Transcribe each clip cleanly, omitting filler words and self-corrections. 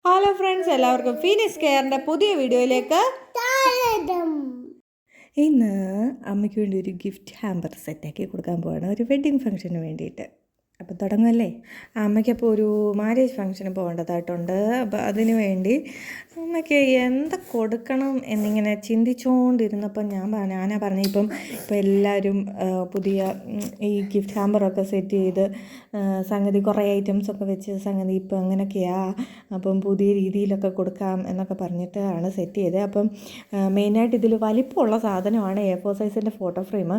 Hello friends, എല്ലാവർക്കും Phoenix കെയറിൻ്റെ പുതിയ വീഡിയോയിലേക്ക് ഇന്ന് അമ്മയ്ക്ക് വേണ്ടി ഒരു ഗിഫ്റ്റ് ഹാമ്പർ സെറ്റാക്കി കൊടുക്കാൻ പോവാണ്, ഒരു വെഡ്ഡിങ് ഫംഗ്ഷന് വേണ്ടിയിട്ട്. അപ്പോൾ തുടങ്ങുമല്ലേ. അമ്മയ്ക്കപ്പോൾ ഒരു മാരേജ് ഫംഗ്ഷന് പോകേണ്ടതായിട്ടുണ്ട്. അപ്പോൾ അതിന് വേണ്ടി അമ്മയ്ക്ക് എന്ത് കൊടുക്കണം എന്നിങ്ങനെ ചിന്തിച്ചുകൊണ്ടിരുന്നപ്പോൾ ഞാനാ പറഞ്ഞു, ഇപ്പം എല്ലാവരും പുതിയ ഈ ഗിഫ്റ്റ് ഹാമ്പറൊക്കെ സെറ്റ് ചെയ്ത് സംഗതി കുറേ ഐറ്റംസൊക്കെ വെച്ച് സംഗതി ഇപ്പം അങ്ങനെയൊക്കെയാ, അപ്പം പുതിയ രീതിയിലൊക്കെ കൊടുക്കാം എന്നൊക്കെ പറഞ്ഞിട്ടാണ് സെറ്റ് ചെയ്തത്. അപ്പം മെയിനായിട്ട് ഇതിൽ വലിപ്പമുള്ള സാധനമാണ് A4 സൈസിൻ്റെ ഫോട്ടോ ഫ്രെയിം.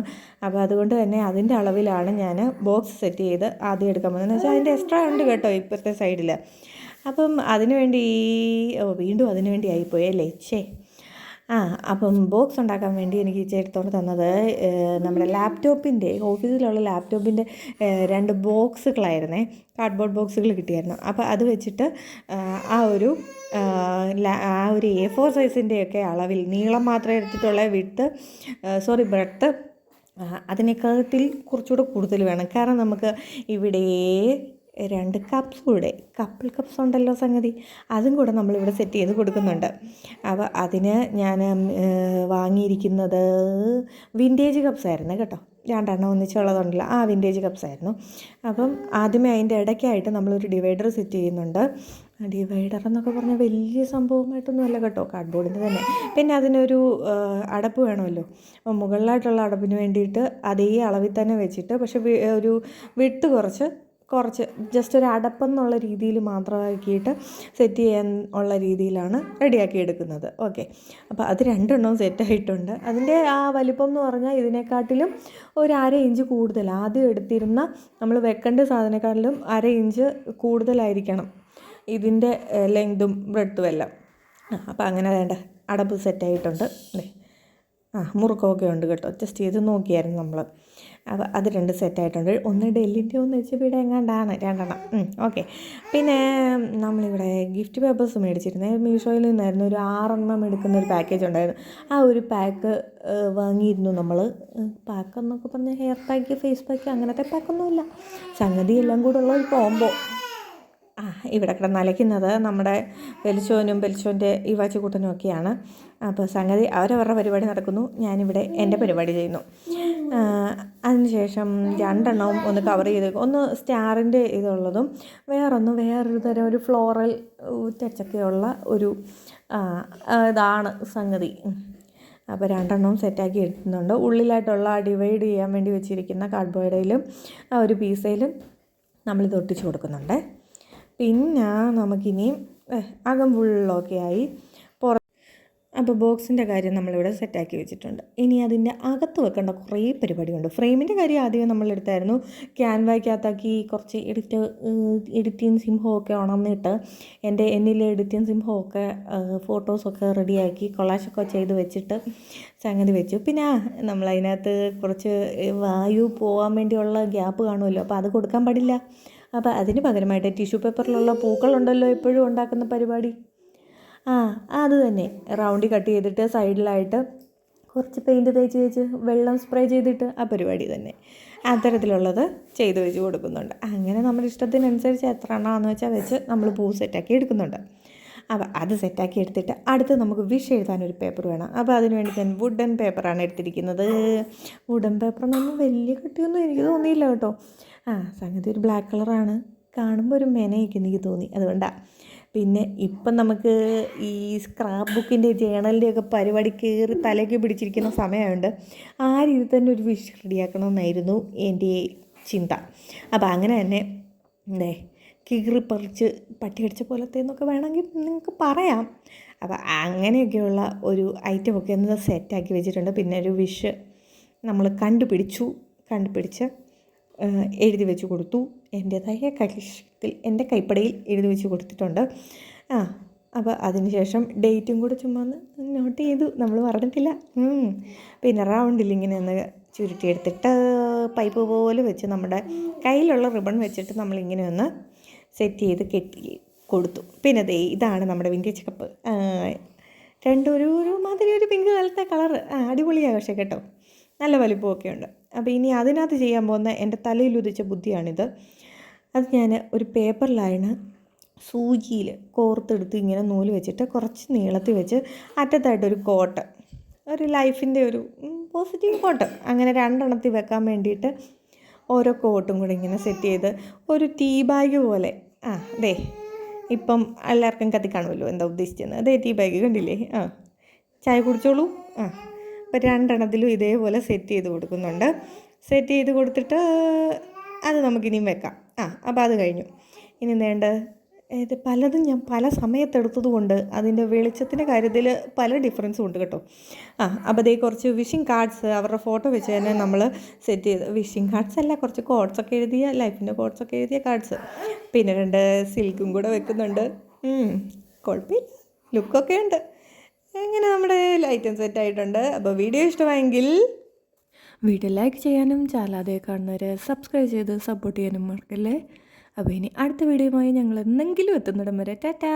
അപ്പോൾ അതുകൊണ്ട് തന്നെ അതിൻ്റെ അളവിലാണ് ഞാൻ ബോക്സ് സെറ്റ് ചെയ്ത് ആദ്യം എടുക്കാൻ പോകുന്നത്. എന്ന് വെച്ചാൽ അതിൻ്റെ എക്സ്ട്രാ ഉണ്ട് കേട്ടോ ഇപ്പോഴത്തെ സൈഡിൽ. അപ്പം അതിനുവേണ്ടി വീണ്ടും അതിനു വേണ്ടി ആയിപ്പോയി അല്ലേ. അപ്പം ബോക്സ് ഉണ്ടാക്കാൻ വേണ്ടി എനിക്ക് ചേട്ടത്തോട് തന്നത് നമ്മുടെ ലാപ്ടോപ്പിൻ്റെ, ഓഫീസിലുള്ള ലാപ്ടോപ്പിൻ്റെ 2 ബോക്സുകളായിരുന്നേ, കാർഡ്ബോർഡ് ബോക്സുകൾ കിട്ടിയായിരുന്നു. അപ്പോൾ അത് വെച്ചിട്ട് ആ ഒരു A4 സൈസിൻ്റെയൊക്കെ അളവിൽ നീളം മാത്രമേ എടുത്തിട്ടുള്ള ബ്രെഡ്ത്ത് അതിനേക്കാട്ടിൽ കുറച്ചുകൂടെ കൂടുതൽ വേണം. കാരണം നമുക്ക് ഇവിടെ 2 കപ്സ് കൂടെ, കപ്പിൾ കപ്സ് ഉണ്ടല്ലോ സംഗതി, അതും കൂടെ നമ്മളിവിടെ സെറ്റ് ചെയ്ത് കൊടുക്കുന്നുണ്ട്. അപ്പോൾ അതിന് ഞാൻ വാങ്ങിയിരിക്കുന്നത് വിൻറ്റേജ് കപ്സ് ആയിരുന്നു കേട്ടോ. 2 എണ്ണം ഒന്നിച്ചുള്ളതുണ്ടല്ലോ, ആ വിൻറ്റേജ് കപ്സ് ആയിരുന്നു. അപ്പം ആദ്യമേ അതിൻ്റെ ഇടയ്ക്കായിട്ട് നമ്മളൊരു ഡിവൈഡർ സെറ്റ് ചെയ്യുന്നുണ്ട്. ഡിവൈഡർ എന്നൊക്കെ പറഞ്ഞാൽ വലിയ സംഭവമായിട്ടൊന്നും അല്ല കേട്ടോ, കാർഡ്ബോർഡിൻ്റെ തന്നെ. പിന്നെ അതിനൊരു അടപ്പ് വേണമല്ലോ. അപ്പം മുകളിലായിട്ടുള്ള അടപ്പിന് വേണ്ടിയിട്ട് അതേ അളവിൽ തന്നെ വെച്ചിട്ട്, പക്ഷെ ഒരു വിട്ട് കുറച്ച് ജസ്റ്റ് ഒരു അടപ്പെന്നുള്ള രീതിയിൽ മാത്രമാക്കിയിട്ട് സെറ്റ് ചെയ്യാൻ ഉള്ള രീതിയിലാണ് റെഡിയാക്കി എടുക്കുന്നത്. ഓക്കെ, അപ്പോൾ അത് 2 എണ്ണവും സെറ്റായിട്ടുണ്ട്. അതിൻ്റെ ആ വലിപ്പം എന്ന് പറഞ്ഞാൽ ഇതിനെക്കാട്ടിലും ഒരു 1/2 ഇഞ്ച് കൂടുതൽ, ആദ്യം എടുത്തിരുന്ന നമ്മൾ വെക്കേണ്ട സാധനക്കാട്ടിലും 1/2 ഇഞ്ച് കൂടുതലായിരിക്കണം ഇതിൻ്റെ ലെങ്തും ബ്രെഡ്ത്തും എല്ലാം. അപ്പോൾ അങ്ങനെ വേണ്ട അടപ്പ് സെറ്റായിട്ടുണ്ട്. മുറുക്കമൊക്കെ ഉണ്ട് കേട്ടോ, ജസ്റ്റ് ചെയ്ത് നോക്കിയായിരുന്നു നമ്മൾ. അപ്പോൾ അത് 2 സെറ്റായിട്ടുണ്ട്. ഒന്ന് ഡെല്ലിൻ്റെ ഒന്ന് HP എങ്ങാണ്ടാണ് 2 എണ്ണം. ഓക്കെ, പിന്നെ നമ്മളിവിടെ ഗിഫ്റ്റ് പേപ്പേഴ്സ് മേടിച്ചിരുന്നത് മീഷോയിൽ നിന്നായിരുന്നു. ഒരു 6 എണ്ണം എടുക്കുന്ന ഒരു പാക്കേജ് ഉണ്ടായിരുന്നു. ആ ഒരു പാക്ക് വാങ്ങിയിരുന്നു നമ്മൾ. പാക്ക് എന്നൊക്കെ പറഞ്ഞാൽ ഹെയർ പാക്ക്, ഫേസ് പാക്ക് അങ്ങനത്തെ പാക്കൊന്നുമില്ല, സംഗതി എല്ലാം കൂടെ ഉള്ള ഒരു കോംബോ. ഇവിടെ കിടന്ന് അലയ്ക്കുന്നത് നമ്മുടെ വെലിച്ചോൻ്റെ ഈ വാച്ചുകൂട്ടനും ഒക്കെയാണ്. അപ്പോൾ സംഗതി അവരവരുടെ പരിപാടി നടക്കുന്നു, ഞാനിവിടെ എൻ്റെ പരിപാടി ചെയ്യുന്നു. അതിനുശേഷം 2 എണ്ണവും ഒന്ന് കവർ ചെയ്ത്, ഒന്ന് സ്റ്റാറിൻ്റെ ഇതുള്ളതും വേറൊരു തരം ഒരു ഫ്ലോറൽ ടച്ചൊക്കെയുള്ള ഒരു ഇതാണ് സംഗതി. അപ്പോൾ 2 എണ്ണവും സെറ്റാക്കി എടുക്കുന്നുണ്ട്. ഉള്ളിലായിട്ടുള്ള ഡിവൈഡ് ചെയ്യാൻ വേണ്ടി വെച്ചിരിക്കുന്ന കാർഡ്ബോർഡിലും ആ ഒരു പീസയിലും നമ്മളിത് ഒട്ടിച്ച് കൊടുക്കുന്നുണ്ട്. പിന്നെ നമുക്കിനി അകം ഫുള്ളൊക്കെ ആയി. അപ്പോൾ ബോക്സിൻ്റെ കാര്യം നമ്മളിവിടെ സെറ്റാക്കി വെച്ചിട്ടുണ്ട്. ഇനി അതിൻ്റെ അകത്ത് വെക്കേണ്ട കുറേ പരിപാടിയുണ്ട്. ഫ്രെയിമിൻ്റെ കാര്യം ആദ്യം നമ്മളെടുത്തായിരുന്നു. ക്യാൻവയ്ക്കകത്താക്കി കുറച്ച് എഡിറ്റിംഗ് സിംഹമൊക്കെ ഉണർന്നിട്ട് എന്നിലെ എഡിറ്റിംഗ് സിംഹമൊക്കെ ഫോട്ടോസൊക്കെ റെഡിയാക്കി കൊളാഷൊക്കെ ചെയ്ത് വെച്ചിട്ട് സംഗതി വെച്ചു. പിന്നെ നമ്മളതിനകത്ത് കുറച്ച് വായു പോകാൻ വേണ്ടിയുള്ള ഗ്യാപ്പ് കാണുമല്ലോ, അപ്പോൾ അത് കൊടുക്കാൻ പാടില്ല. അപ്പോൾ അതിന് പകരമായിട്ട് ടിഷ്യൂ പേപ്പറിലുള്ള പൂക്കളുണ്ടല്ലോ എപ്പോഴും ഉണ്ടാക്കുന്ന പരിപാടി, അത് തന്നെ റൗണ്ടിൽ കട്ട് ചെയ്തിട്ട് സൈഡിലായിട്ട് കുറച്ച് പെയിൻറ്റ് തേച്ച് വെച്ച് വെള്ളം സ്പ്രേ ചെയ്തിട്ട് ആ പരിപാടി തന്നെ അത്തരത്തിലുള്ളത് ചെയ്ത് വെച്ച് കൊടുക്കുന്നുണ്ട്. അങ്ങനെ നമ്മുടെ ഇഷ്ടത്തിനനുസരിച്ച് എത്ര എണ്ണമാണെന്ന് വെച്ചാൽ വെച്ച് നമ്മൾ പൂ സെറ്റാക്കി എടുക്കുന്നുണ്ട്. അപ്പോൾ അത് സെറ്റാക്കി എടുത്തിട്ട് അടുത്ത് നമുക്ക് വിഷ് എഴുതാനൊരു പേപ്പർ വേണം. അപ്പോൾ അതിന് വേണ്ടി ഞാൻ വുഡൻ പേപ്പറാണ് എടുത്തിരിക്കുന്നത്. വുഡൻ പേപ്പറിനൊന്നും വലിയ കട്ടിയൊന്നും എനിക്ക് തോന്നിയില്ല കേട്ടോ. സംഗതി ഒരു ബ്ലാക്ക് കളറാണ്, കാണുമ്പോൾ ഒരു മെനയൊക്കെ എനിക്ക് തോന്നി, അതുകൊണ്ടാണ്. പിന്നെ ഇപ്പം നമുക്ക് ഈ സ്ക്രാപ്പ് ബുക്കിൻ്റെ ജേണലിൻ്റെയൊക്കെ പരിപാടി കയറി തലയ്ക്ക് പിടിച്ചിരിക്കുന്ന സമയമുണ്ട്. ആ രീതിയിൽ തന്നെ ഒരു വിഷ് റെഡിയാക്കണമെന്നായിരുന്നു എൻ്റെ ചിന്ത. അപ്പോൾ അങ്ങനെ തന്നെ കീറിപ്പറിച്ച് പട്ടി കടിച്ച പോലത്തെ എന്നൊക്കെ വേണമെങ്കിൽ നിങ്ങൾക്ക് പറയാം. അപ്പോൾ അങ്ങനെയൊക്കെയുള്ള ഒരു ഐറ്റമൊക്കെ ഒന്ന് സെറ്റാക്കി വെച്ചിട്ടുണ്ട്. പിന്നെ ഒരു വിഷ് നമ്മൾ കണ്ടുപിടിച്ച് എഴുതി വെച്ച് കൊടുത്തു. എൻ്റേതായ കൈശത്തിൽ എൻ്റെ കൈപ്പടയിൽ എഴുതി വെച്ച് കൊടുത്തിട്ടുണ്ട്. അപ്പോൾ അതിന് ശേഷം ഡേറ്റും കൂടെ ചുമ്മാ നോട്ട് ചെയ്തു, നമ്മൾ പറഞ്ഞിട്ടില്ല. പിന്നെ റൗണ്ടിൽ ഇങ്ങനെ ഒന്ന് ചുരുട്ടിയെടുത്തിട്ട് പൈപ്പ് പോലെ വെച്ച് നമ്മുടെ കയ്യിലുള്ള റിബൺ വെച്ചിട്ട് നമ്മളിങ്ങനെ ഒന്ന് സെറ്റ് ചെയ്ത് കെട്ടി കൊടുത്തു. പിന്നെ ഇതാണ് നമ്മുടെ വിൻറ്റേജ് കപ്പ്. 2 ഒരു മാതിരി ഒരു പിങ്ക് കളത്തെ കളറ്, അടിപൊളിയാണ് പക്ഷേ കേട്ടോ, നല്ല വലിപ്പമൊക്കെ ഉണ്ട്. അപ്പോൾ ഇനി അതിനകത്ത് ചെയ്യാൻ പോകുന്ന എൻ്റെ തലയിൽ ഉദിച്ച ബുദ്ധിയാണിത്. അത് ഞാൻ ഒരു പേപ്പറിലാണ് സൂചിയിൽ കോർത്തെടുത്ത് ഇങ്ങനെ നൂല് വെച്ചിട്ട് കുറച്ച് നീളത്തിൽ വെച്ച് അറ്റത്തായിട്ടൊരു കോട്ട്, ഒരു ലൈഫിൻ്റെ ഒരു പോസിറ്റീവ് കോട്ട്, അങ്ങനെ രണ്ടെണ്ണത്തിൽ വെക്കാൻ വേണ്ടിയിട്ട് ഓരോ കോട്ടും കൂടി ഇങ്ങനെ സെറ്റ് ചെയ്ത് ഒരു ടീ ബാഗ് പോലെ, അതെ ഇപ്പം എല്ലാവർക്കും കത്തി കാണുമല്ലോ എന്താ ഉദ്ദേശിച്ചത്, അതേ ടീ ബാഗ് കണ്ടില്ലേ, ചായ കുടിച്ചോളൂ. അപ്പോൾ രണ്ടെണ്ണത്തിലും ഇതേപോലെ സെറ്റ് ചെയ്ത് കൊടുക്കുന്നുണ്ട്. സെറ്റ് ചെയ്ത് കൊടുത്തിട്ട് അത് നമുക്കിനിയും വെക്കാം. അപ്പോൾ അത് കഴിഞ്ഞു. ഇനി വേണ്ട ഇത് പലതും ഞാൻ പല സമയത്തെടുത്തത് കൊണ്ട് അതിൻ്റെ വെളിച്ചത്തിൻ്റെ കാര്യത്തിൽ പല ഡിഫറൻസും ഉണ്ട് കേട്ടോ. അപ്പോൾ അതേ കുറച്ച് വിഷിംഗ് കാർഡ്സ് അവരുടെ ഫോട്ടോ വെച്ച് തന്നെ നമ്മൾ സെറ്റ് ചെയ്ത്, വിഷിംഗ് കാർഡ്സ് അല്ല, കുറച്ച് കോഡ്സൊക്കെ എഴുതിയ, ലൈഫിൻ്റെ കോഡ്സൊക്കെ എഴുതിയ കാർഡ്സ്, പിന്നെ 2 സിൽക്കും കൂടെ വെക്കുന്നുണ്ട്. കുഴപ്പമില്ല, ലുക്കൊക്കെ ഉണ്ട്. അങ്ങനെ നമ്മുടെ ലൈറ്റും സെറ്റായിട്ടുണ്ട്. അപ്പോൾ വീഡിയോ ഇഷ്ടമായെങ്കിൽ വീഡിയോ ലൈക്ക് ചെയ്യാനും ചാനൽ കാണുന്നവരെ സബ്സ്ക്രൈബ് ചെയ്ത് സപ്പോർട്ട് ചെയ്യാനും മറക്കല്ലേ. അപ്പോൾ ഇനി അടുത്ത വീഡിയോയുമായി ഞങ്ങൾ എന്തെങ്കിലും എത്തുന്നിടം വരെ ടാറ്റാ.